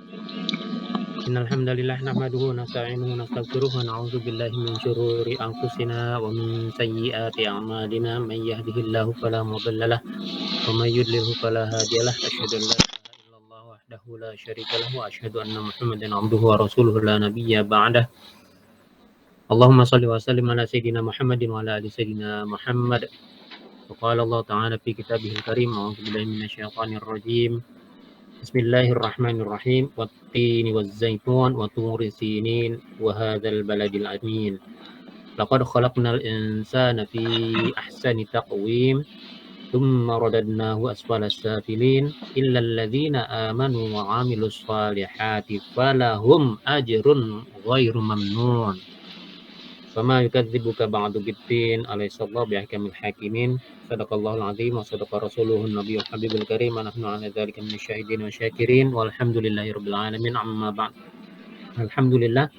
إن الحمد لله نحمده ونستعينه ونستغفره ونعوذ بالله من شرور أنفسنا ومن سيئات أعمالنا من يهده الله فلا مضل له ومن يضلله فلا هادي له أشهد أن لا إله إلا الله وحده لا شريك له وأشهد أن محمدا عبده ورسوله لا نبي بعده اللهم صل وسلم على سيدنا محمد وعلى آل سيدنا محمد وقال الله تعالى في كتابه الكريم أعوذ بالله من الشيطان الرجيم بسم الله الرحمن الرحيم والتين والزيتون وطور سينين وهذا البلد الأمين لقد خلقنا الإنسان في أحسن تقويم ثم رددناه أسفل السافلين إلا الذين آمنوا وعملوا الصالحات فلهم أجر غير ممنون فما يكذبك بعد بالدين أليس الله بأحكم الحاكمين صدق الله العظيم وصدق رسوله النبي الحبيب الكريم ونحن على ذلك من الشاهدين والشاكرين والحمد لله رب العالمين أما بعد. Alhamdulillah,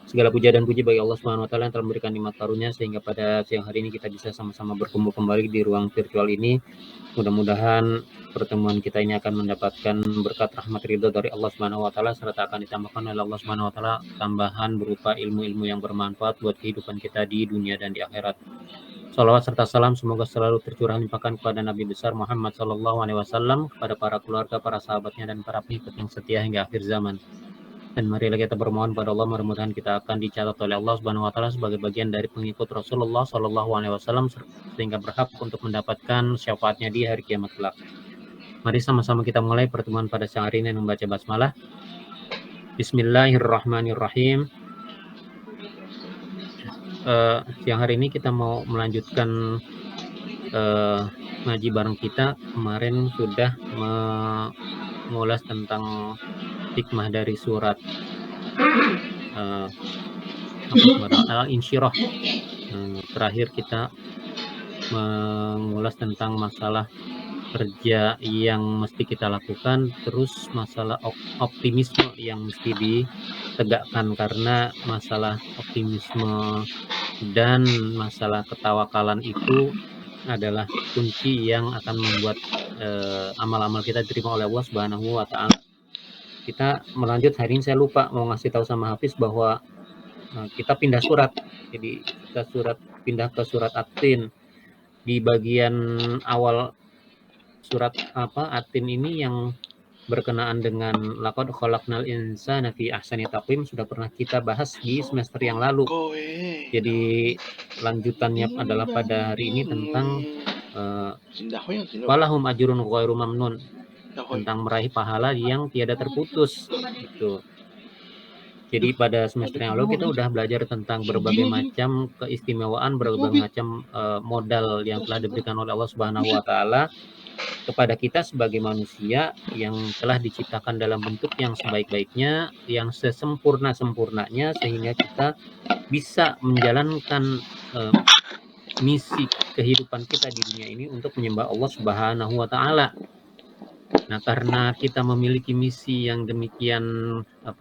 segala puja dan puji bagi Allah Subhanahu wa taala yang telah memberikan nikmat karunia sehingga pada siang hari ini kita bisa sama-sama berkumpul kembali di ruang virtual ini. Mudah-mudahan pertemuan kita ini akan mendapatkan berkat rahmat ridho dari Allah Subhanahu wa taala serta akan ditambahkan oleh Allah Subhanahu wa taala tambahan berupa ilmu-ilmu yang bermanfaat buat kehidupan kita di dunia dan di akhirat. Salawat serta salam semoga selalu tercurah limpahkan kepada Nabi besar Muhammad sallallahu alaihi wasallam, kepada para keluarga, para sahabatnya dan para pengikut yang setia hingga akhir zaman. Dan marilah kita bermohon pada Allah, mudah-mudahan kita akan dicatat oleh Allah Subhanahu wa taala sebagai bagian dari pengikut Rasulullah sallallahu alaihi wasallam sehingga berhak untuk mendapatkan syafaatnya di hari kiamat kelak. Mari sama-sama kita mulai pertemuan pada siang hari ini dengan membaca basmalah. Bismillahirrahmanirrahim. Siang hari ini kita mau melanjutkan ngaji bareng kita. Kemarin sudah mengulas tentang hikmah dari surat Al-Insyirah. Terakhir kita mengulas tentang masalah kerja yang mesti kita lakukan, terus masalah optimisme yang mesti ditegakkan, karena masalah optimisme dan masalah ketawakalan itu adalah kunci yang akan membuat amal-amal kita diterima oleh Allah Subhanahu wa taala. Kita melanjut hari ini, saya lupa mau ngasih tahu sama Hafiz bahwa kita pindah surat. Jadi kita pindah ke surat At-Tin. Di bagian awal surat At-Tin ini yang berkenaan dengan laqad khalaqnal insana fi ahsani taqwim sudah pernah kita bahas di semester yang lalu. Jadi lanjutannya adalah pada hari ini tentang walahum ajrun ghairu mamnun, tentang meraih pahala yang tiada terputus gitu. Jadi pada semester yang lalu kita udah belajar tentang berbagai macam keistimewaan, berbagai macam modal yang telah diberikan oleh Allah Subhanahu wa taala kepada kita sebagai manusia yang telah diciptakan dalam bentuk yang sebaik-baiknya, yang sesempurna-sempurnanya, sehingga kita bisa menjalankan misi kehidupan kita di dunia ini untuk menyembah Allah Subhanahu wa taala. Nah, karena kita memiliki misi yang demikian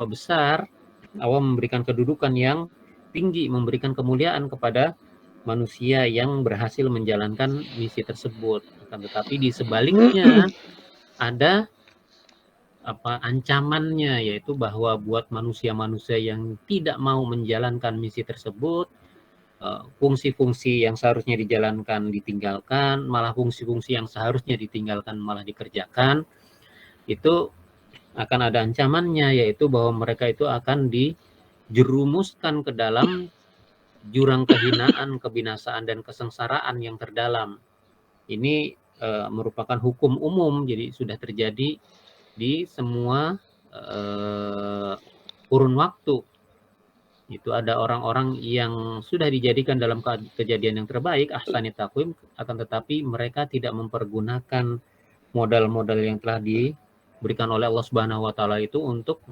besar, Allah memberikan kedudukan yang tinggi, memberikan kemuliaan kepada manusia yang berhasil menjalankan misi tersebut. Akan tetapi di sebaliknya ada ancamannya, yaitu bahwa buat manusia-manusia yang tidak mau menjalankan misi tersebut, fungsi-fungsi yang seharusnya dijalankan ditinggalkan, malah fungsi-fungsi yang seharusnya ditinggalkan malah dikerjakan. Itu akan ada ancamannya, yaitu bahwa mereka itu akan dijerumuskan ke dalam jurang kehinaan, kebinasaan, dan kesengsaraan yang terdalam. Ini merupakan hukum umum, jadi sudah terjadi di semua kurun waktu. Itu ada orang-orang yang sudah dijadikan dalam kejadian yang terbaik, ahsani taqwim, akan tetapi mereka tidak mempergunakan modal-modal yang telah diberikan oleh Allah Subhanahu wa taala itu untuk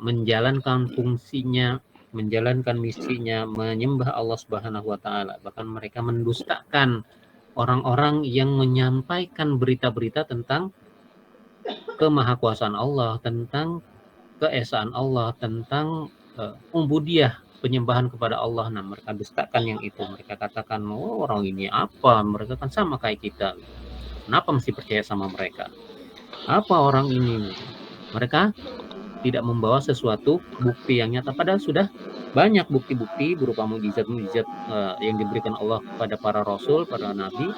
menjalankan fungsinya, menjalankan misinya, menyembah Allah Subhanahu wa taala. Bahkan mereka mendustakan orang-orang yang menyampaikan berita-berita tentang kemahakuasaan Allah, tentang keesaan Allah, tentang ubudiyah, penyembahan kepada Allah. Nah, mereka dustakan yang itu. Mereka katakan, oh, orang ini apa? Mereka kan sama kayak kita. Kenapa mesti percaya sama mereka? Apa orang ini? Mereka tidak membawa sesuatu bukti yang nyata, padahal sudah banyak bukti-bukti berupa mukjizat-mukjizat yang diberikan Allah kepada para rasul, para nabi,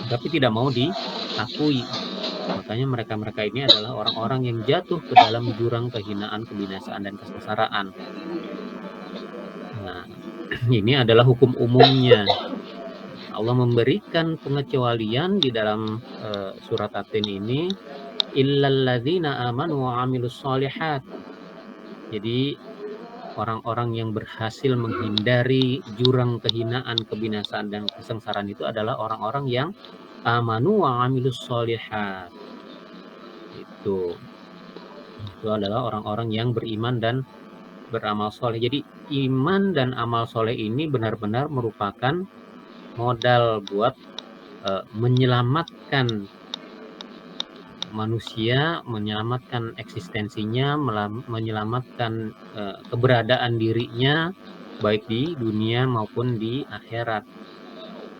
tapi tidak mau diakui. Makanya mereka-mereka ini adalah orang-orang yang jatuh ke dalam jurang kehinaan, kebinasaan, dan kesengsaraan. Nah, ini adalah hukum umumnya. Allah memberikan pengecualian di dalam surat At-Tin ini, illal ladzina amanu wa 'amilus sholihat. Jadi orang-orang yang berhasil menghindari jurang kehinaan, kebinasaan, dan kesengsaraan itu adalah orang-orang yang amanu wa 'amilus sholihat. Itu adalah orang-orang yang beriman dan beramal soleh. Jadi iman dan amal soleh ini benar-benar merupakan modal buat menyelamatkan manusia, menyelamatkan eksistensinya, menyelamatkan keberadaan dirinya baik di dunia maupun di akhirat.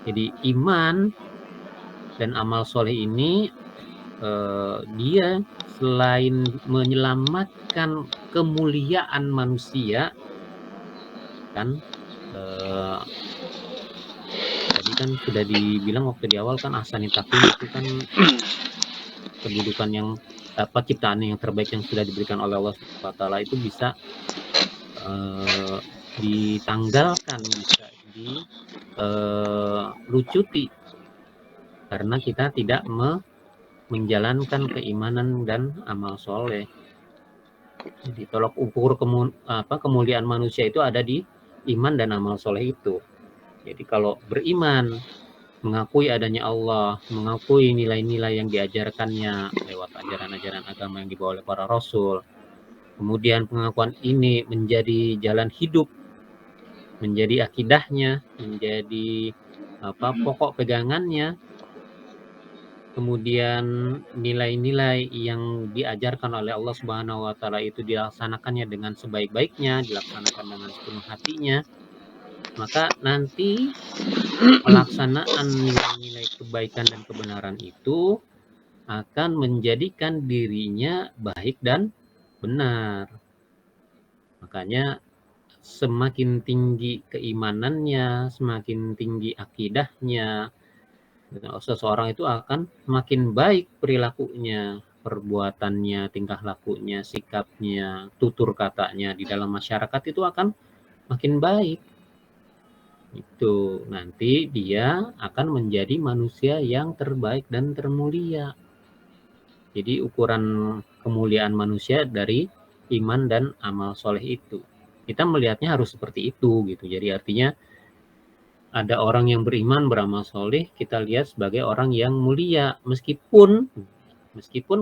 Jadi iman dan amal soleh ini dia selain menyelamatkan kemuliaan manusia, kan tadi kan sudah dibilang waktu di awal kan ahsani taqwim itu kan kedudukan yang ciptaan yang terbaik yang sudah diberikan oleh Allah SWT itu bisa ditanggalkan, bisa dilucuti karena kita tidak menjalankan keimanan dan amal soleh. Jadi tolak ukur kemuliaan manusia itu ada di iman dan amal soleh itu. Jadi kalau beriman, mengakui adanya Allah, mengakui nilai-nilai yang diajarkannya lewat ajaran-ajaran agama yang dibawa oleh para rasul, kemudian pengakuan ini menjadi jalan hidup, menjadi akidahnya, menjadi pokok pegangannya, kemudian nilai-nilai yang diajarkan oleh Allah Subhanahu wa Ta'ala itu dilaksanakannya dengan sebaik-baiknya, dilaksanakan dengan sepenuh hatinya, maka nanti pelaksanaan nilai-nilai kebaikan dan kebenaran itu akan menjadikan dirinya baik dan benar. Makanya semakin tinggi keimanannya, semakin tinggi akidahnya, seseorang itu akan makin baik perilakunya, perbuatannya, tingkah lakunya, sikapnya, tutur katanya di dalam masyarakat itu akan makin baik. Itu nanti dia akan menjadi manusia yang terbaik dan termulia. Jadi ukuran kemuliaan manusia dari iman dan amal soleh itu. Kita melihatnya harus seperti itu gitu. Jadi artinya ada orang yang beriman, beramal soleh, kita lihat sebagai orang yang mulia. Meskipun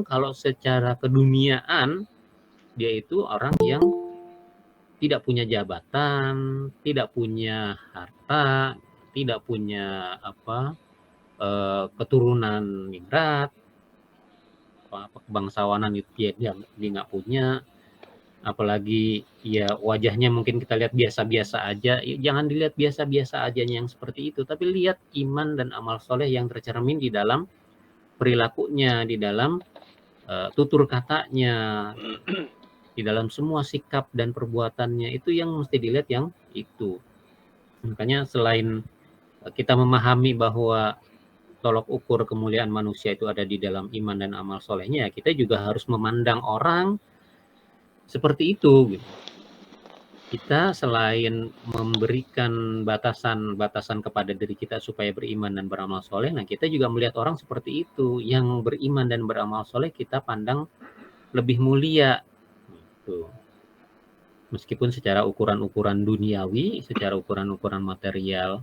kalau secara keduniaan, dia itu orang yang tidak punya jabatan, tidak punya harta, tidak punya keturunan ningrat, kebangsawanan itu dia nggak punya. Apalagi ya wajahnya mungkin kita lihat biasa-biasa aja, jangan dilihat biasa-biasa aja yang seperti itu, tapi lihat iman dan amal soleh yang tercermin di dalam perilakunya, di dalam tutur katanya, di dalam semua sikap dan perbuatannya, itu yang mesti dilihat yang itu. Makanya selain kita memahami bahwa tolok ukur kemuliaan manusia itu ada di dalam iman dan amal solehnya, kita juga harus memandang orang seperti itu gitu. Kita selain memberikan batasan-batasan kepada diri kita supaya beriman dan beramal soleh, nah kita juga melihat orang seperti itu, yang beriman dan beramal soleh kita pandang lebih mulia gitu. Meskipun secara ukuran-ukuran duniawi, secara ukuran-ukuran material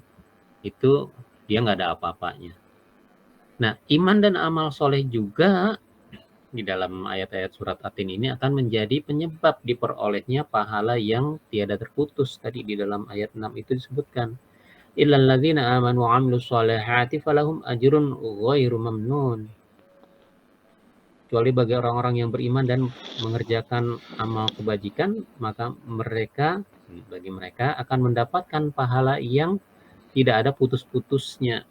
itu dia nggak ada apa-apanya. Nah, iman dan amal soleh juga di dalam ayat-ayat surat At-Tin ini akan menjadi penyebab diperolehnya pahala yang tiada terputus. Tadi di dalam ayat 6 itu disebutkan, illal ladzina amanu wa 'amilus sholihati falahum ajrun ghairu mamnun. Kecuali bagi orang-orang yang beriman dan mengerjakan amal kebajikan, maka bagi mereka akan mendapatkan pahala yang tidak ada putus-putusnya.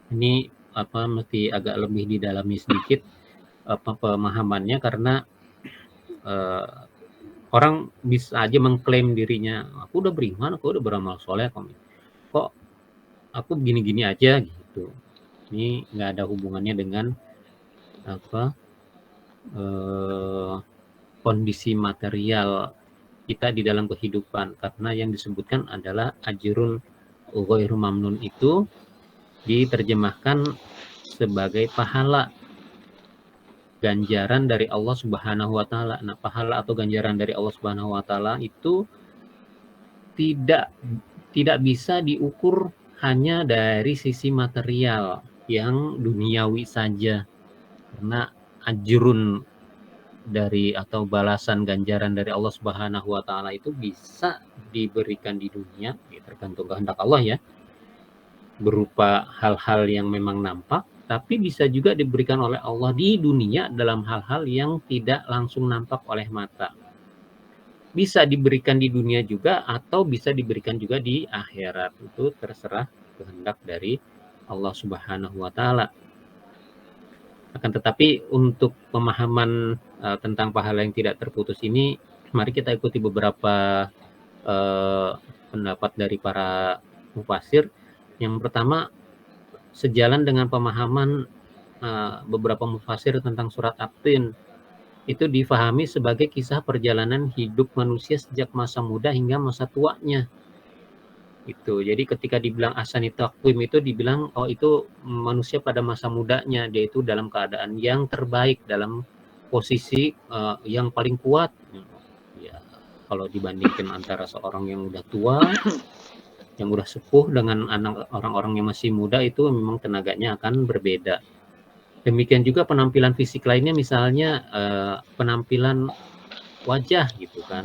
Ini mesti agak lebih didalami sedikit pemahamannya, karena orang bisa aja mengklaim dirinya, aku udah beriman, aku udah beramal soleh, kok aku gini-gini aja gitu. Ini nggak ada hubungannya dengan apa kondisi material kita di dalam kehidupan, karena yang disebutkan adalah ajrun ghairu mamnun itu diterjemahkan sebagai pahala, ganjaran dari Allah Subhanahu wa taala. Nah, pahala atau ganjaran dari Allah Subhanahu wa taala itu tidak tidak bisa diukur hanya dari sisi material yang duniawi saja. Karena ajrun dari atau balasan ganjaran dari Allah Subhanahu wa taala itu bisa diberikan di dunia, ya tergantung kehendak Allah ya, berupa hal-hal yang memang nampak, tapi bisa juga diberikan oleh Allah di dunia dalam hal-hal yang tidak langsung nampak oleh mata. Bisa diberikan di dunia juga atau bisa diberikan juga di akhirat. Itu terserah kehendak dari Allah Subhanahu wa taala. Akan tetapi untuk pemahaman tentang pahala yang tidak terputus ini, mari kita ikuti beberapa pendapat dari para mufasir. Yang pertama, sejalan dengan pemahaman beberapa mufasir tentang surat At-Tin, itu difahami sebagai kisah perjalanan hidup manusia sejak masa muda hingga masa tuanya. Itu. Jadi ketika dibilang ahsani taqwim itu dibilang itu manusia pada masa mudanya, dia itu dalam keadaan yang terbaik, dalam posisi yang paling kuat. Ya, kalau dibandingkan antara seorang yang udah tua, yang udah sepuh dengan orang-orang yang masih muda, itu memang tenaganya akan berbeda. Demikian juga penampilan fisik lainnya, misalnya penampilan wajah gitu kan.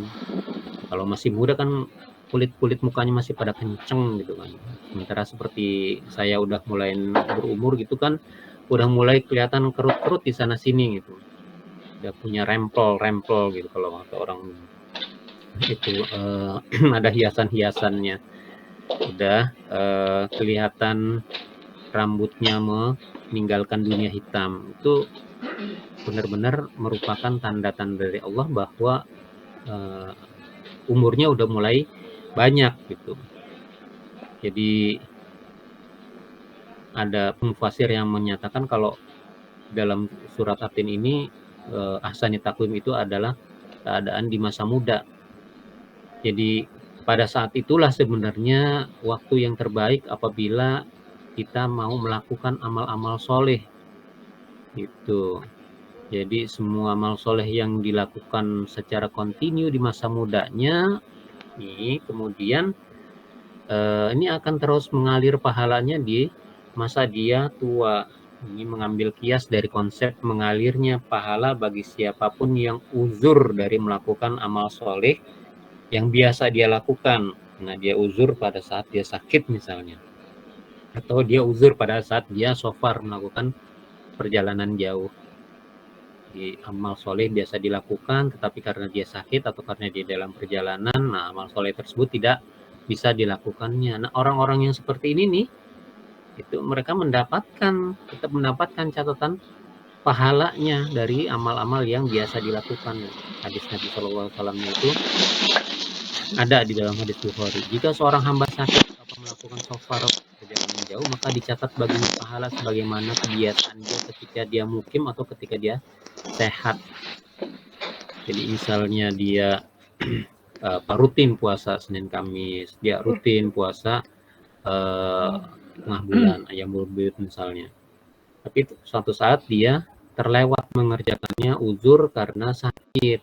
Kalau masih muda kan kulit mukanya masih pada kenceng gitu kan. Sementara seperti saya udah mulai berumur gitu kan, udah mulai kelihatan kerut-kerut di sana sini gitu. Udah punya rempel gitu kalau kata orang itu ada hiasan-hiasannya. Udah kelihatan rambutnya meninggalkan dunia hitam. Itu benar-benar merupakan tanda-tanda dari Allah bahwa umurnya udah mulai banyak gitu. Jadi ada mufasir yang menyatakan kalau dalam surat At-Tin ini ahsani taqwim itu adalah keadaan di masa muda. Jadi pada saat itulah sebenarnya waktu yang terbaik apabila kita mau melakukan amal-amal soleh gitu. Jadi semua amal soleh yang dilakukan secara kontinu di masa mudanya ini kemudian ini akan terus mengalir pahalanya di masa dia tua. Ini mengambil kias dari konsep mengalirnya pahala bagi siapapun yang uzur dari melakukan amal soleh yang biasa dia lakukan. Nah, dia uzur pada saat dia sakit misalnya, atau dia uzur pada saat dia safar melakukan perjalanan jauh. Di amal soleh biasa dilakukan, tetapi karena dia sakit atau karena dia dalam perjalanan, nah amal soleh tersebut tidak bisa dilakukannya. Nah, orang-orang yang seperti ini nih, itu mereka tetap mendapatkan catatan pahalanya dari amal-amal yang biasa dilakukan. Hadis Nabi SAW itu ada di dalam hadis Bukhari. Jika seorang hamba sakit atau melakukan safar perjalanan jauh, maka dicatat baginya pahala sebagaimana kebiasaan dia ketika dia mukim atau ketika dia sehat. Jadi misalnya dia rutin puasa Senin Kamis, dia rutin puasa tengah bulan, Ayyamul Bid misalnya. Tapi suatu saat dia terlewat mengerjakannya uzur karena sakit,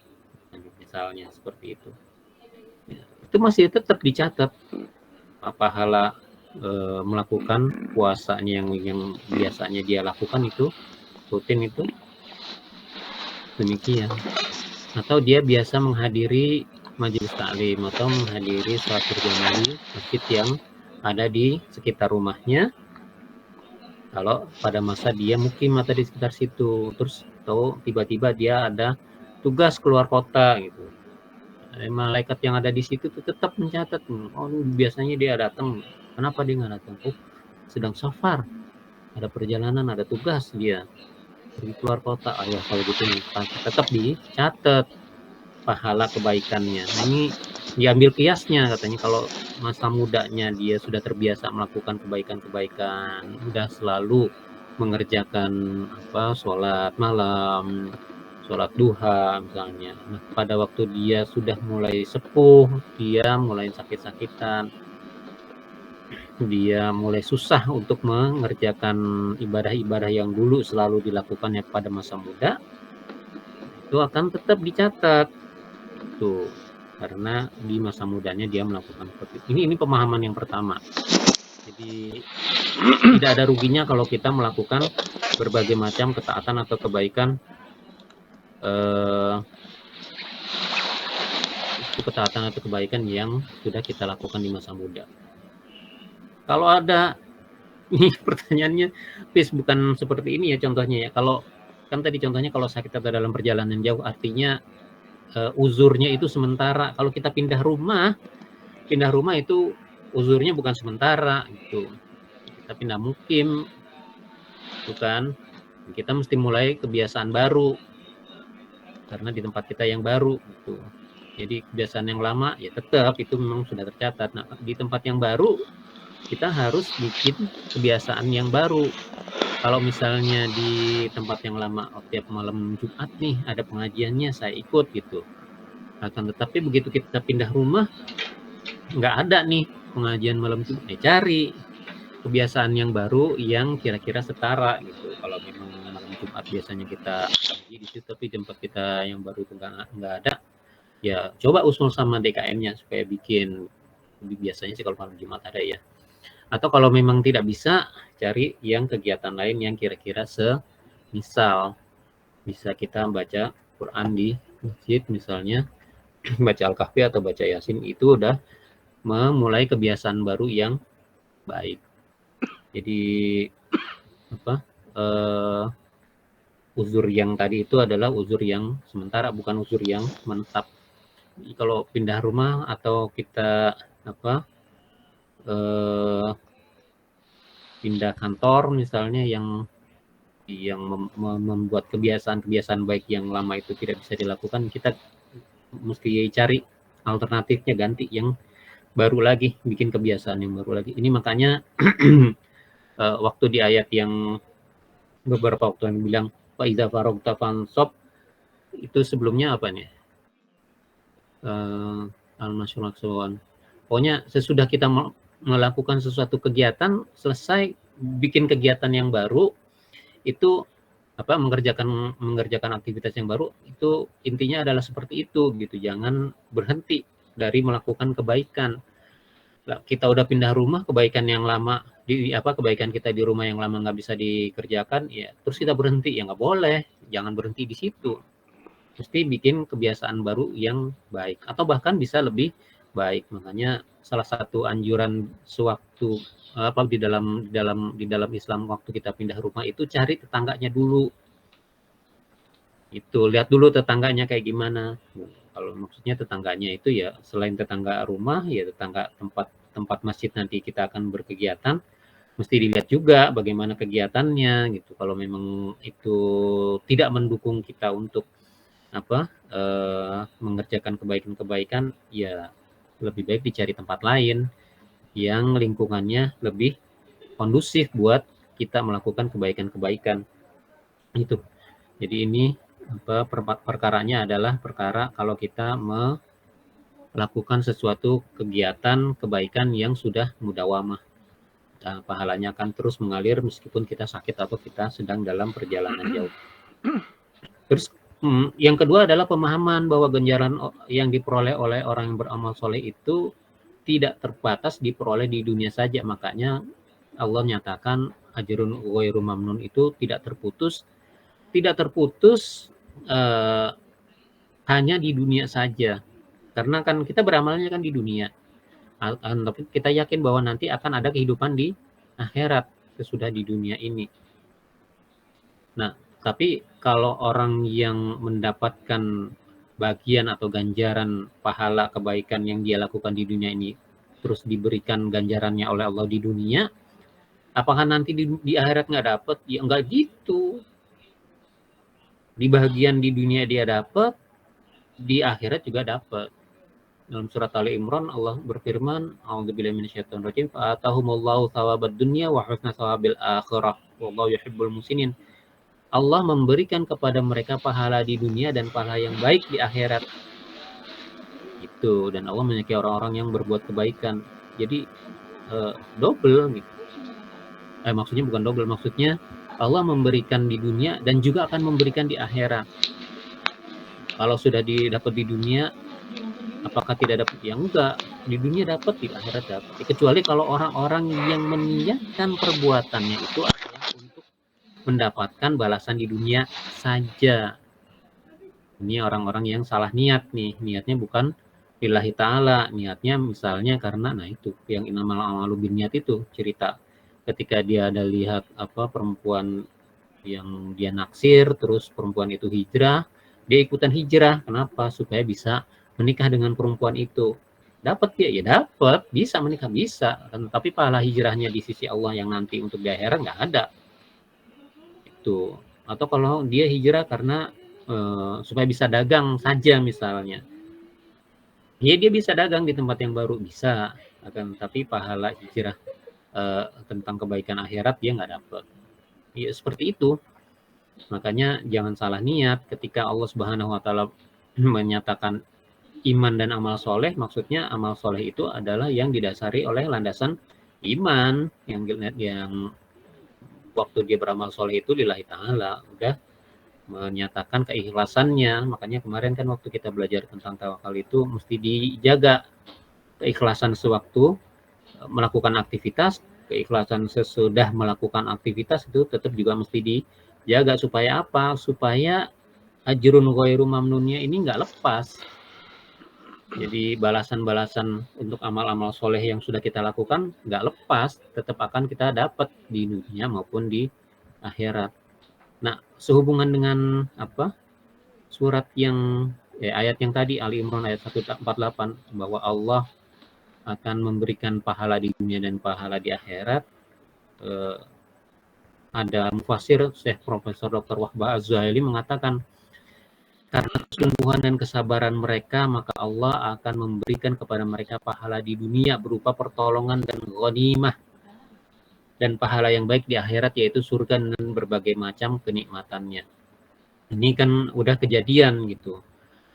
misalnya seperti itu. Itu masih tetap dicatat pahala melakukan puasanya yang biasanya dia lakukan itu rutin itu demikian. Atau dia biasa menghadiri majelis taklim atau menghadiri sholat berjamaah di masjid yang ada di sekitar rumahnya. Kalau pada masa dia mukim atau di sekitar situ, terus tahu tiba-tiba dia ada tugas keluar kota gitu. Malaikat yang ada di situ tuh tetap mencatat, biasanya dia datang, kenapa dia nggak datang? Sedang safar, ada perjalanan, ada tugas dia pergi keluar kota. Kalau gitu nih tetap dicatat. pahala kebaikannya. Nah, ini diambil kiasnya katanya kalau masa mudanya dia sudah terbiasa melakukan kebaikan-kebaikan, udah selalu mengerjakan sholat malam, sholat duha misalnya. Nah, pada waktu dia sudah mulai sepuh, dia mulai sakit-sakitan, dia mulai susah untuk mengerjakan ibadah-ibadah yang dulu selalu dilakukannya pada masa muda, itu akan tetap dicatat tuh, karena di masa mudanya dia melakukan seperti itu. Ini pemahaman yang pertama. Jadi tidak ada ruginya kalau kita melakukan berbagai macam ketaatan atau kebaikan, itu ketaatan atau kebaikan yang sudah kita lakukan di masa muda. Kalau ada ini pertanyaannya, bukan seperti ini ya contohnya ya. Kalau kan tadi contohnya kalau sakit atau dalam perjalanan jauh, artinya uzurnya itu sementara. Kalau kita pindah rumah itu uzurnya bukan sementara gitu. Kita pindah mukim, bukan, kita mesti mulai kebiasaan baru karena di tempat kita yang baru gitu. Jadi kebiasaan yang lama ya tetap itu memang sudah tercatat. Nah, di tempat yang baru kita harus bikin kebiasaan yang baru. Kalau misalnya di tempat yang lama tiap malam Jumat nih ada pengajiannya, saya ikut gitu. Akan tetapi begitu kita pindah rumah nggak ada nih pengajian malam Jumat, cari kebiasaan yang baru yang kira-kira setara gitu. Kalau memang malam Jumat biasanya kita ngaji di situ, tapi tempat kita yang baru itu nggak ada, ya coba usul sama DKM-nya supaya bikin. Biasanya sih kalau malam Jumat ada ya. Atau kalau memang tidak bisa, cari yang kegiatan lain yang kira-kira misal bisa kita baca Quran di masjid misalnya, baca Al-Kahfi atau baca Yasin, itu udah memulai kebiasaan baru yang baik. Jadi uzur yang tadi itu adalah uzur yang sementara, bukan uzur yang menetap. Jadi kalau pindah rumah atau kita pindah kantor misalnya yang membuat kebiasaan baik yang lama itu tidak bisa dilakukan, kita mesti cari alternatifnya, ganti yang baru lagi, bikin kebiasaan yang baru lagi. Ini makanya waktu di ayat yang beberapa waktu yang bilang fa iza faragta fansab, itu sebelumnya apa nih? Al-Masyru'an. Pokoknya sesudah kita melakukan sesuatu kegiatan, selesai bikin kegiatan yang baru, itu mengerjakan aktivitas yang baru, itu intinya adalah seperti itu gitu. Jangan berhenti dari melakukan kebaikan. Kita udah pindah rumah, kebaikan yang lama kebaikan kita di rumah yang lama nggak bisa dikerjakan, ya terus kita berhenti, ya nggak boleh. Jangan berhenti di situ, mesti bikin kebiasaan baru yang baik atau bahkan bisa lebih baik. Makanya salah satu anjuran sewaktu di dalam Islam waktu kita pindah rumah itu, cari tetangganya dulu. Itu lihat dulu tetangganya kayak gimana. Kalau maksudnya tetangganya itu ya selain tetangga rumah, ya tetangga tempat masjid nanti kita akan berkegiatan, mesti dilihat juga bagaimana kegiatannya gitu. Kalau memang itu tidak mendukung kita untuk mengerjakan kebaikan-kebaikan, ya lebih baik dicari tempat lain yang lingkungannya lebih kondusif buat kita melakukan kebaikan-kebaikan itu. Jadi ini perkaranya adalah perkara kalau kita melakukan sesuatu kegiatan kebaikan yang sudah mudawamah, pahalanya akan terus mengalir meskipun kita sakit atau kita sedang dalam perjalanan jauh. Terus yang kedua adalah pemahaman bahwa ganjaran yang diperoleh oleh orang yang beramal soleh itu tidak terbatas diperoleh di dunia saja. Makanya Allah nyatakan ajrun ghairu mamnun, itu tidak terputus hanya di dunia saja. Karena kan kita beramalnya kan di dunia, tapi kita yakin bahwa nanti akan ada kehidupan di akhirat sesudah di dunia ini. Nah, tapi kalau orang yang mendapatkan bagian atau ganjaran pahala kebaikan yang dia lakukan di dunia ini, terus diberikan ganjarannya oleh Allah di dunia, apakah nanti di akhirat nggak dapat? Ya enggak gitu. Di bagian di dunia dia dapat, di akhirat juga dapat. Dalam surat Ali Imran Allah berfirman, "A'udzubillahi minasyaitonir rajim, fa'atahumullahu thawabad dunya wa husna thawabil akhirah. Wallahu yuhibbul muhsinin." Allah memberikan kepada mereka pahala di dunia dan pahala yang baik di akhirat. Itu, dan Allah menyukai orang-orang yang berbuat kebaikan. Jadi double gitu. Maksudnya bukan double, maksudnya Allah memberikan di dunia dan juga akan memberikan di akhirat. Kalau sudah didapat di dunia, apakah tidak dapat? Ya enggak, di dunia dapat, di akhirat dapat. Kecuali kalau orang-orang yang meniatkan perbuatannya itu adalah untuk mendapatkan balasan di dunia saja. Ini orang-orang yang salah niat nih, niatnya bukan lillahi ta'ala, niatnya misalnya karena, nah itu, yang innamal a'malu binniyat itu cerita. Ketika dia ada lihat perempuan yang dia naksir, terus perempuan itu hijrah, dia ikutan hijrah. Kenapa? Supaya bisa menikah dengan perempuan itu. Dapat dia? Ya dapat. Bisa menikah? Bisa. Tapi pahala hijrahnya di sisi Allah yang nanti untuk di akhirat nggak ada. Itu. Atau kalau dia hijrah karena supaya bisa dagang saja misalnya. Ya dia bisa dagang di tempat yang baru, bisa. Tapi pahala hijrah tentang kebaikan akhirat dia nggak dapat. Ya seperti itu. Makanya jangan salah niat ketika Allah Subhanahu wa taala menyatakan iman dan amal soleh, maksudnya amal soleh itu adalah yang didasari oleh landasan iman, yang waktu dia beramal soleh itu lillahi ta'ala, udah menyatakan keikhlasannya. Makanya kemarin kan waktu kita belajar tentang tawakal itu mesti dijaga keikhlasan sewaktu melakukan aktivitas, keikhlasan sesudah melakukan aktivitas itu tetap juga mesti dijaga. Supaya apa? Supaya ajrun ghairu mamnunnya ini nggak lepas. Jadi balasan-balasan untuk amal-amal soleh yang sudah kita lakukan nggak lepas, tetap akan kita dapat di dunia maupun di akhirat. Nah, sehubungan dengan surat yang ayat yang tadi Ali Imran ayat 148 bahwa Allah akan memberikan pahala di dunia dan pahala di akhirat, ada mufassir Syekh Profesor Dr. Wahbah Az-Zuhaili mengatakan, karena kesungguhan dan kesabaran mereka, maka Allah akan memberikan kepada mereka pahala di dunia berupa pertolongan dan ghanimah, dan pahala yang baik di akhirat yaitu surga dan berbagai macam kenikmatannya. Ini kan udah kejadian gitu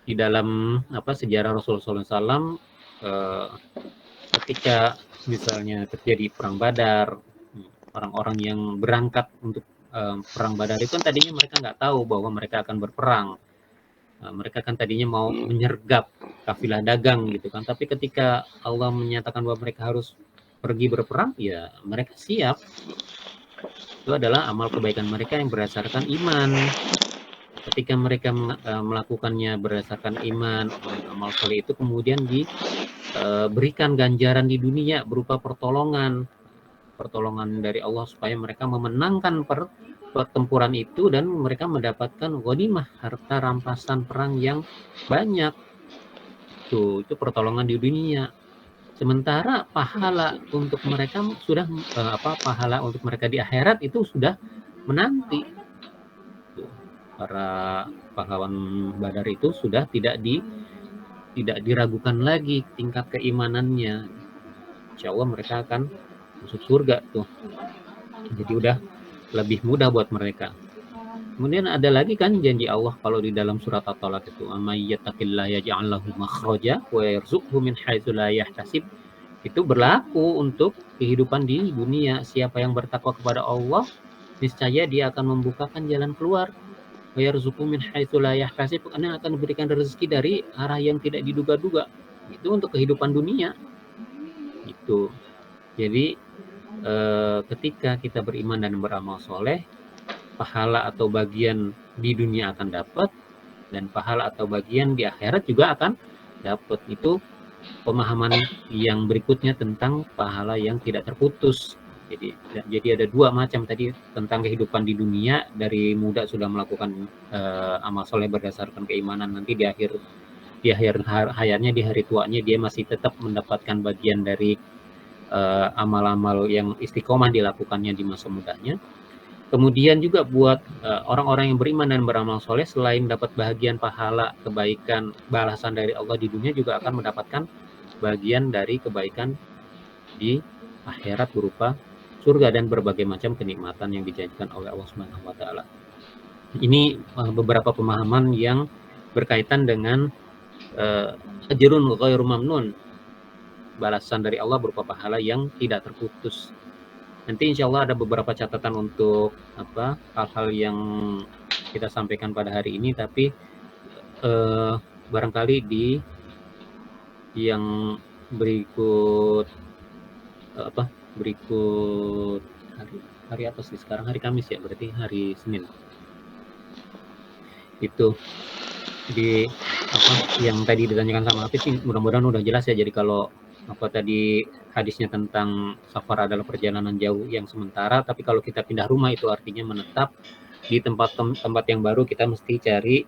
di dalam sejarah Rasulullah SAW. Ketika misalnya terjadi perang Badar, orang-orang yang berangkat untuk perang Badar itu kan tadinya mereka nggak tahu bahwa mereka akan berperang. Mereka kan tadinya mau menyergap kafilah dagang gitu kan, tapi ketika Allah menyatakan bahwa mereka harus pergi berperang, ya mereka siap. Itu adalah amal kebaikan mereka yang berdasarkan iman. Ketika mereka melakukannya berdasarkan iman, amal soleh itu kemudian diberikan ganjaran di dunia berupa pertolongan dari Allah supaya mereka memenangkan pertempuran itu dan mereka mendapatkan ghanimah, harta rampasan perang yang banyak. Itu pertolongan di dunia. Sementara pahala untuk mereka sudah pahala untuk mereka di akhirat itu sudah menanti. Para pahlawan Badar itu sudah tidak diragukan lagi tingkat keimanannya. Insya Allah mereka akan masuk surga tuh. Jadi udah lebih mudah buat mereka. Kemudian ada lagi kan janji Allah kalau di dalam surat At-Talaq itu, "May yattaqillaha yaj'al lahu makhraja wa yarzuqhu min haitsu la yahtasib." Itu berlaku untuk kehidupan di dunia. Siapa yang bertakwa kepada Allah, niscaya dia akan membukakan jalan keluar. Wa yarzuqhu min haitsu la yahtasib, karena akan diberikan rezeki dari arah yang tidak diduga-duga. Itu untuk kehidupan dunia. Itu. Jadi ketika kita beriman dan beramal soleh, pahala atau bagian di dunia akan dapat, dan pahala atau bagian di akhirat juga akan dapat. Itu pemahaman yang berikutnya tentang pahala yang tidak terputus. Jadi ada dua macam tadi tentang kehidupan di dunia, dari muda sudah melakukan amal soleh berdasarkan keimanan, nanti di akhir hayatnya, di hari tuanya dia masih tetap mendapatkan bagian dari amal-amal yang istiqomah dilakukannya di masa mudanya. Kemudian juga buat orang-orang yang beriman dan beramal soleh, selain dapat bahagian pahala, kebaikan, balasan dari Allah di dunia, juga akan mendapatkan bagian dari kebaikan di akhirat berupa surga dan berbagai macam kenikmatan yang dijanjikan oleh Allah Subhanahu wa taala. Ini beberapa pemahaman yang berkaitan dengan ajrun ghairu mamnun, balasan dari Allah berupa pahala yang tidak terputus. Nanti insya Allah ada beberapa catatan untuk hal-hal yang kita sampaikan pada hari ini, tapi barangkali di yang berikut berikut hari apa sih sekarang, hari Kamis ya, berarti hari Senin itu di yang tadi ditanyakan sama Hafiz, mudah-mudahan udah jelas ya. Jadi kalau tadi hadisnya tentang safar adalah perjalanan jauh yang sementara, tapi kalau kita pindah rumah itu artinya menetap di tempat yang baru. Kita mesti cari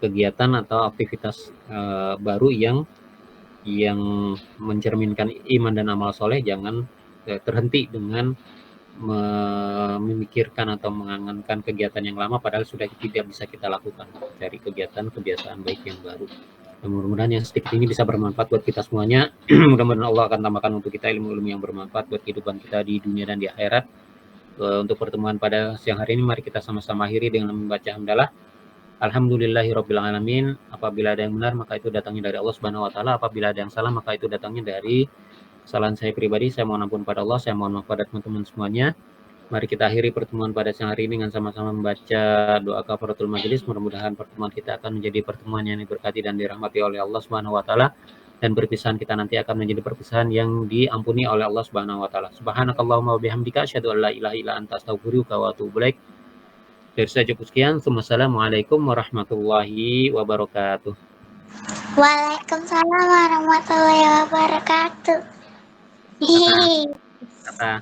kegiatan atau aktivitas baru yang mencerminkan iman dan amal soleh. Jangan terhenti dengan memikirkan atau mengangankan kegiatan yang lama padahal sudah tidak bisa kita lakukan. Cari kegiatan kebiasaan baik yang baru. Mudah-mudahan yang sedikit ini bisa bermanfaat buat kita semuanya. Mudah-mudahan Allah akan tambahkan untuk kita ilmu-ilmu yang bermanfaat buat kehidupan kita di dunia dan di akhirat. Untuk pertemuan pada siang hari ini, mari kita sama-sama akhiri dengan membaca hamdalah. Alhamdulillahirabbil alamin. Apabila ada yang benar maka itu datangnya dari Allah Subhanahu wa taala, apabila ada yang salah maka itu datangnya dari kesalahan saya pribadi. Saya mohon ampun pada Allah, saya mohon maaf pada teman-teman semuanya. Mari kita akhiri pertemuan pada siang hari ini dengan sama-sama membaca doa kafaratul majelis. Mudah-mudahan pertemuan kita akan menjadi pertemuan yang diberkati dan dirahmati oleh Allah Subhanahu wa taala, dan perpisahan kita nanti akan menjadi perpisahan yang diampuni oleh Allah Subhanahu wa taala. Subhanakallahumma wa bihamdika asyhadu an la ilaha illa anta astaghfiruka wa atubu ilaik. Dari saya cukup sekian. Wassalamualaikum warahmatullahi wabarakatuh. Waalaikumsalam warahmatullahi wabarakatuh. Apa?